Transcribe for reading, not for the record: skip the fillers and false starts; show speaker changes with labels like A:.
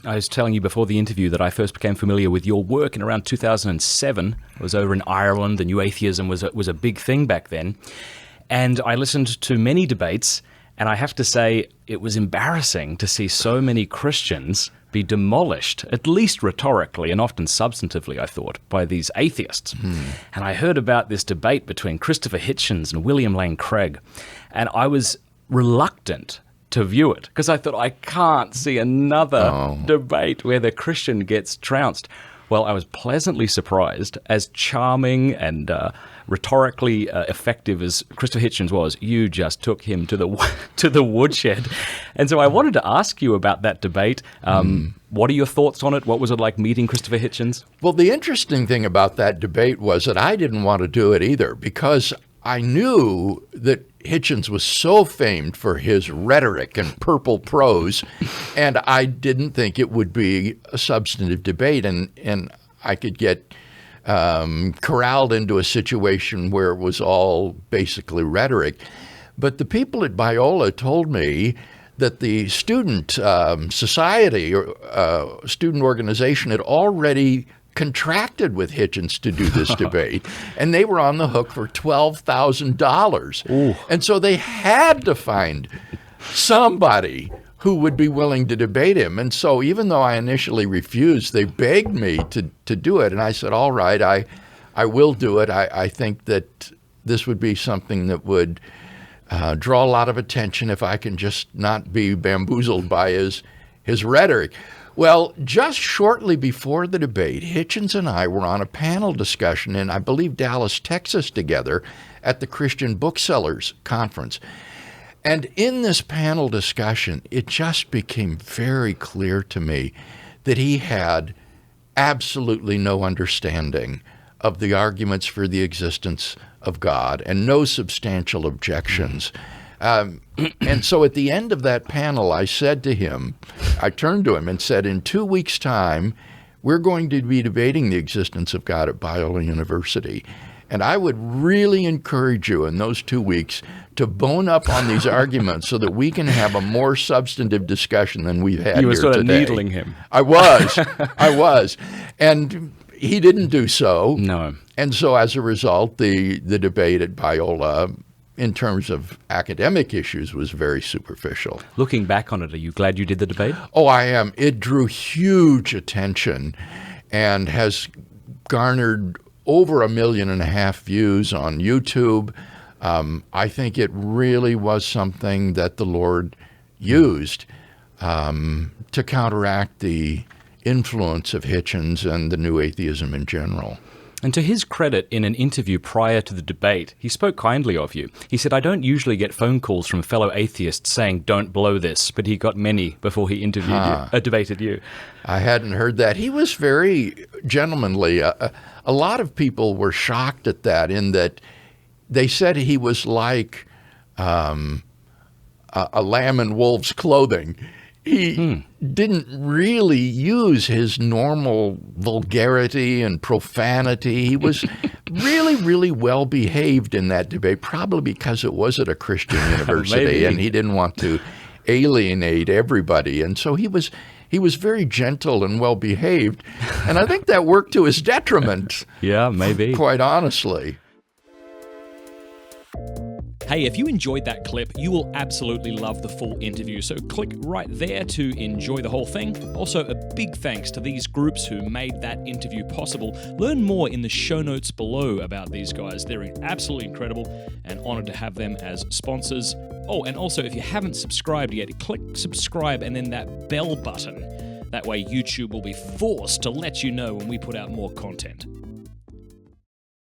A: I was telling you before the interview that I first became familiar with your work in around 2007. I was over in Ireland. The New Atheism was a big thing back then. And I listened to many debates, and I have to say it was embarrassing to see so many Christians be demolished, at least rhetorically and often substantively, I thought, by these atheists. And I heard about this debate between Christopher Hitchens and William Lane Craig, and I was reluctant to view it because I thought I can't see another debate where the Christian gets trounced. Well, I was pleasantly surprised. As charming and rhetorically effective as Christopher Hitchens was, you just took him to the woodshed. And so I wanted to ask you about that debate. What are your thoughts on it? What was it like meeting Christopher Hitchens?
B: Well, the interesting thing about that debate was that I didn't want to do it either because I knew that Hitchens was so famed for his rhetoric and purple prose, and I didn't think it would be a substantive debate, and I could get corralled into a situation where it was all basically rhetoric. But the people at Biola told me that the student society or student organization had already contracted with Hitchens to do this debate, and they were on the hook for $12,000. And so they had to find somebody who would be willing to debate him. And so even though I initially refused, they begged me to do it. And I said, all right, I will do it. I think that this would be something that would draw a lot of attention if I can just not be bamboozled by his rhetoric. Well, just shortly before the debate, Hitchens and I were on a panel discussion in, I believe, Dallas, Texas together at the Christian Booksellers Conference. And in this panel discussion, it just became very clear to me that he had absolutely no understanding of the arguments for the existence of God and no substantial objections. And so at the end of that panel, I said to him, I turned to him and said, in 2 weeks' time, we're going to be debating the existence of God at Biola University. And I would really encourage you in those 2 weeks to bone up on these arguments so that we can have a more substantive discussion than we've had here today.
A: You were sort of needling him.
B: I was. And he didn't do so.
A: No.
B: And so as a result, the debate at Biola, in terms of academic issues, was very superficial.
A: Looking back on it, are you glad you did the debate?
B: Oh, I am. It drew huge attention and has garnered over 1.5 million views on YouTube. I think it really was something that the Lord used to counteract the influence of Hitchens and the New Atheism in general.
A: And to his credit, in an interview prior to the debate, he spoke kindly of you. He said, I don't usually get phone calls from fellow atheists saying, don't blow this, but he got many before he debated you.
B: I hadn't heard that. He was very gentlemanly. A lot of people were shocked at that, in that they said he was like a lamb in wolf's clothing. He didn't really use his normal vulgarity and profanity. He was really, really well behaved in that debate, probably because it was at a Christian university and he didn't want to alienate everybody. And so he was very gentle and well behaved. And I think that worked to his detriment.
A: Yeah, maybe.
B: Quite honestly.
C: Hey, if you enjoyed that clip, you will absolutely love the full interview, so click right there to enjoy the whole thing. Also, a big thanks to these groups who made that interview possible. Learn more in the show notes below about these guys. They're absolutely incredible and honored to have them as sponsors. Oh, and also, if you haven't subscribed yet, click subscribe and then that bell button. That way YouTube will be forced to let you know when we put out more content.